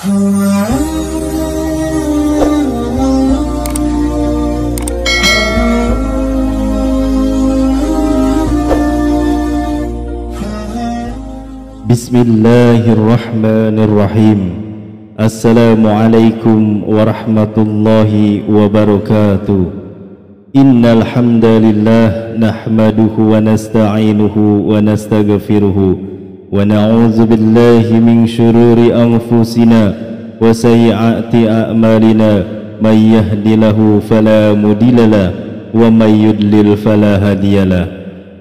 Bismillahirrahmanirrahim. Assalamualaikum warahmatullahi wabarakatuh. Innal hamdalillah nahmaduhu wa nasta'inuhu wa nastaghfiruhu wa na'udzu billahi min syururi anfusina wa sayyiati a'malina. May yahdihillahu fala mudhillalah wa may yudlil fala hadiyalah.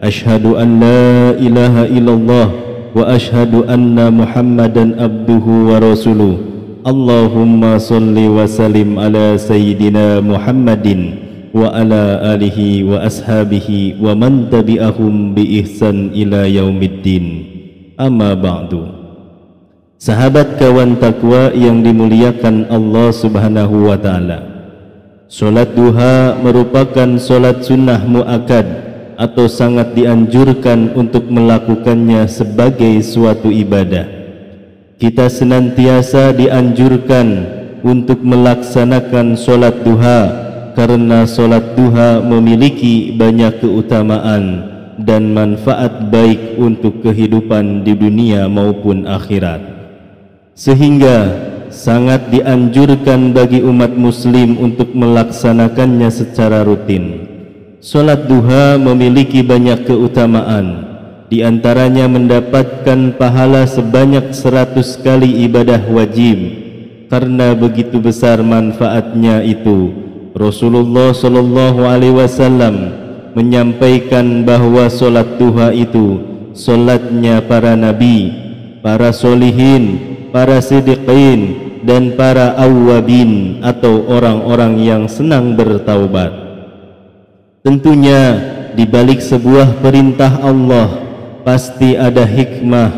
Asyhadu an la ilaha illallah wa ashhadu anna Muhammadan abduhu wa rasuluh. Allahumma salli wa sallim ala sayyidina Muhammadin wa ala alihi wa ashabihi wa man tabi'ahum bi ihsan ila yaumiddin. Amma ba'du. Sahabat kawan takwa yang dimuliakan Allah Subhanahu wa taala, salat duha merupakan salat sunnah muakkad atau sangat dianjurkan untuk melakukannya sebagai suatu ibadah. Kita senantiasa dianjurkan untuk melaksanakan solat duha karena solat duha memiliki banyak keutamaan dan manfaat baik untuk kehidupan di dunia maupun akhirat, sehingga sangat dianjurkan bagi umat muslim untuk melaksanakannya secara rutin. Salat duha memiliki banyak keutamaan, di antaranya mendapatkan pahala sebanyak 100 kali ibadah wajib. Karena begitu besar manfaatnya itu, Rasulullah sallallahu alaihi wasallam menyampaikan bahwa salat duha itu salatnya para nabi, para solihin, para siddiqin, dan para awwabin atau orang-orang yang senang bertaubat. Tentunya di balik sebuah perintah Allah pasti ada hikmah,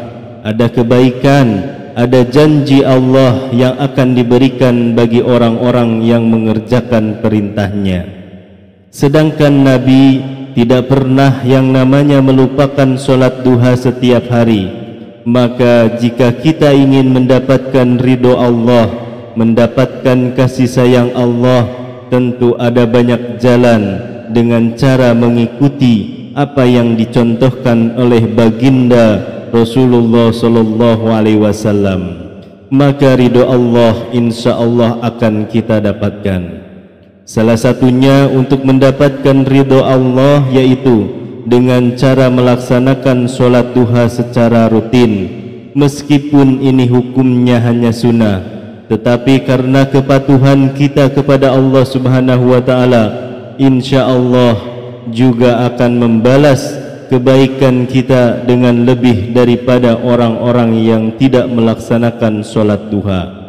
ada kebaikan, ada janji Allah yang akan diberikan bagi orang-orang yang mengerjakan perintahnya. Sedangkan Nabi tidak pernah yang namanya melupakan solat duha setiap hari. Maka jika kita ingin mendapatkan ridho Allah, mendapatkan kasih sayang Allah, tentu ada banyak jalan dengan cara mengikuti apa yang dicontohkan oleh baginda Rasulullah sallallahu alaihi wasallam. Maka ridho Allah insyaallah akan kita dapatkan. Salah satunya untuk mendapatkan ridho Allah yaitu dengan cara melaksanakan solat duha secara rutin. Meskipun ini hukumnya hanya sunnah, tetapi karena kepatuhan kita kepada Allah Subhanahu wa taala, insyaallah juga akan membalas kebaikan kita dengan lebih daripada orang-orang yang tidak melaksanakan solat duha.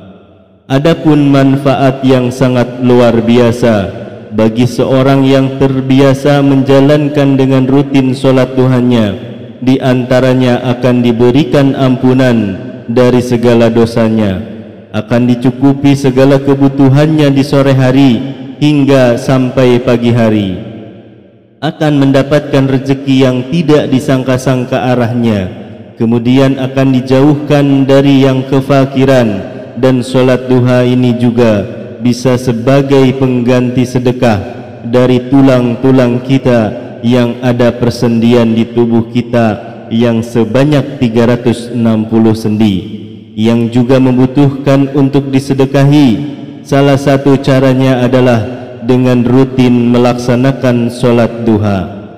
Adapun manfaat yang sangat luar biasa bagi seorang yang terbiasa menjalankan dengan rutin solat duhanya, di antaranya akan diberikan ampunan dari segala dosanya, akan dicukupi segala kebutuhannya di sore hari hingga sampai pagi hari, akan mendapatkan rezeki yang tidak disangka-sangka arahnya, kemudian akan dijauhkan dari yang kefakiran. Dan solat duha ini juga bisa sebagai pengganti sedekah dari tulang-tulang kita yang ada persendian di tubuh kita yang sebanyak 360 sendi, yang juga membutuhkan untuk disedekahi. Salah satu caranya adalah dengan rutin melaksanakan solat duha.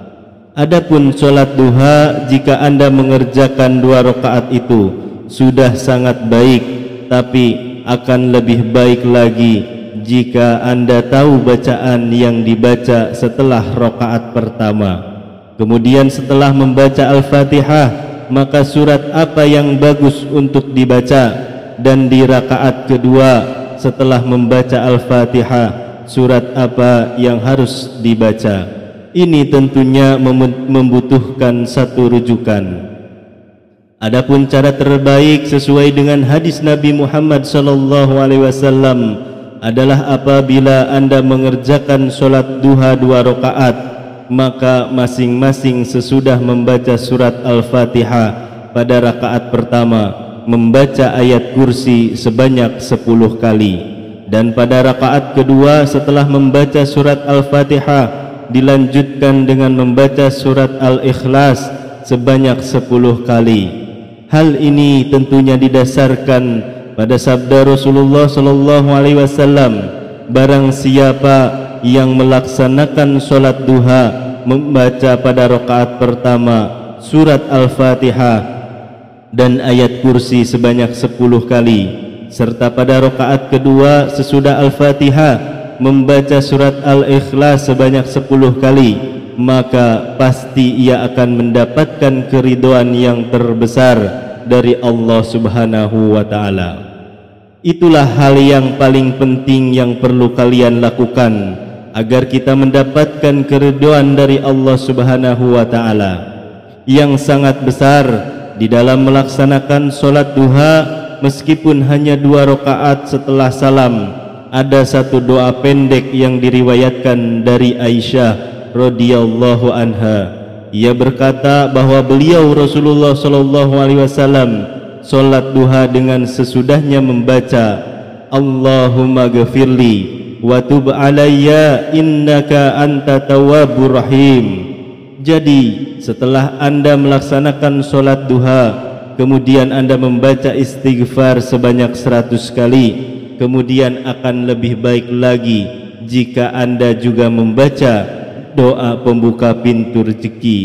Adapun solat duha, jika Anda mengerjakan 2 rakaat itu sudah sangat baik, tapi akan lebih baik lagi jika Anda tahu bacaan yang dibaca setelah rakaat pertama. Kemudian setelah membaca Al-Fatihah, maka surat apa yang bagus untuk dibaca, dan di rakaat kedua setelah membaca Al-Fatihah, surat apa yang harus dibaca. Ini tentunya membutuhkan satu rujukan. Adapun cara terbaik sesuai dengan hadis Nabi Muhammad SAW adalah apabila Anda mengerjakan solat duha 2 rakaat, maka masing-masing sesudah membaca surat Al-Fatihah pada rakaat pertama, membaca ayat kursi sebanyak 10 kali. Dan pada rakaat kedua setelah membaca surat Al-Fatihah dilanjutkan dengan membaca surat Al-Ikhlas sebanyak 10 kali. Hal ini tentunya didasarkan pada sabda Rasulullah sallallahu alaihi wasallam, barang siapa yang melaksanakan solat duha membaca pada rakaat pertama surat Al-Fatihah dan ayat kursi sebanyak 10 kali, serta pada rakaat kedua sesudah Al-Fatihah membaca surat Al-Ikhlas sebanyak 10 kali, maka pasti ia akan mendapatkan keridhaan yang terbesar dari Allah Subhanahu wa ta'ala. Itulah hal yang paling penting yang perlu kalian lakukan agar kita mendapatkan keridhaan dari Allah Subhanahu wa ta'ala yang sangat besar di dalam melaksanakan solat duha. Meskipun hanya 2 rakaat setelah salam, ada satu doa pendek yang diriwayatkan dari Aisyah radhiyallahu anha. Ia berkata bahwa beliau Rasulullah sallallahu alaihi wasallam solat duha dengan sesudahnya membaca Allahumma ghafirli wa tub alayya innaka anta tawwabur rahim. Jadi setelah Anda melaksanakan solat duha, kemudian Anda membaca istighfar sebanyak 100 kali, kemudian akan lebih baik lagi jika Anda juga membaca doa pembuka pintu rezeki,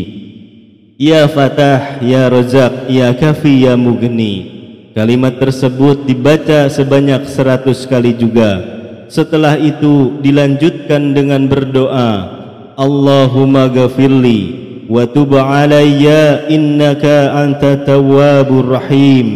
Ya Fatah, Ya Razak, Ya Kafi, Ya Mughni. Kalimat tersebut dibaca sebanyak 100 kali juga. Setelah itu dilanjutkan dengan berdoa Allahumma ghafirli wa tub alayya innaka anta tawwabur rahim,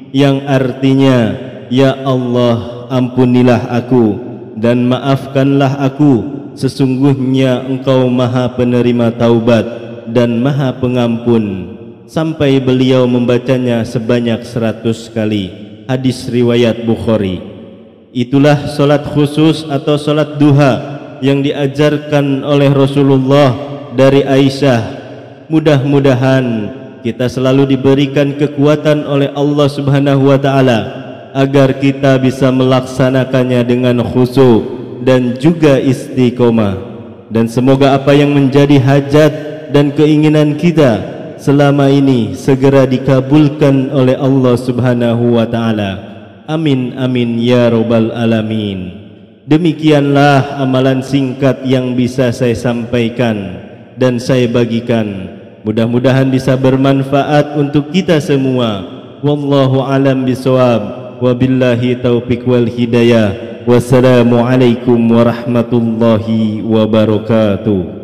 yang artinya, ya Allah, ampunilah aku dan maafkanlah aku, sesungguhnya Engkau Maha Penerima taubat dan Maha Pengampun, sampai beliau membacanya sebanyak 100 kali. Hadis riwayat Bukhari. Itulah solat khusus atau solat duha yang diajarkan oleh Rasulullah dari Aisyah. Mudah-mudahan kita selalu diberikan kekuatan oleh Allah Subhanahu wa ta'ala agar kita bisa melaksanakannya dengan khusyuk dan juga istiqomah. Dan semoga apa yang menjadi hajat dan keinginan kita selama ini segera dikabulkan oleh Allah Subhanahu wa ta'ala. Amin amin ya rabbal alamin. Demikianlah amalan singkat yang bisa saya sampaikan dan saya bagikan. Mudah-mudahan bisa bermanfaat untuk kita semua. Wallahu alam bisawab. Wabillahi taufiq wal hidayah. Wassalamualaikum warahmatullahi wabarakatuh.